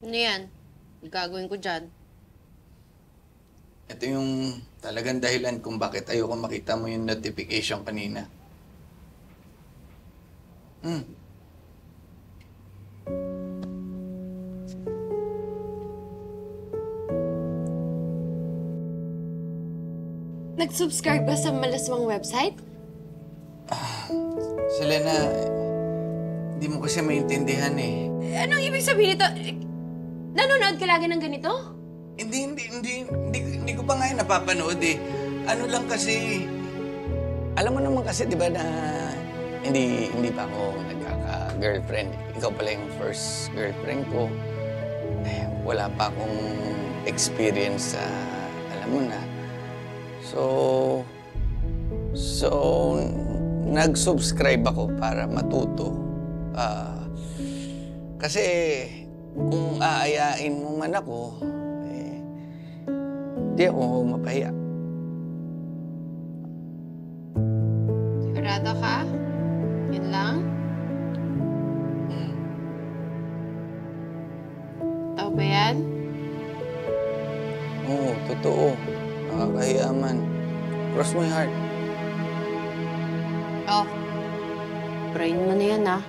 Ano yan? Gagawin ko dyan. Ito yung talagang dahilan kung bakit ayoko makita mo yung notification kanina. Nag-subscribe ka sa malaswang website? Selena, hindi mo kasi maintindihan eh. Anong ibig sabihin nito? Nanonood ka lagi ng ganito? Hindi ko pa nga yun napapanood eh. Ano lang kasi, alam mo naman kasi di ba na hindi pa ako nagkaka-girlfriend. Ikaw pala yung first girlfriend ko. Eh, wala pa akong experience sa, alam mo na. So, nag-subscribe ako para matuto. Kasi kung aayain mo man ako, eh, di ako mapahiya. Sigurado ka? Yun lang? Totoo ba yan? Oo, totoo. Nakakahiya man. Cross my heart. Oh, brain mo na yan ah.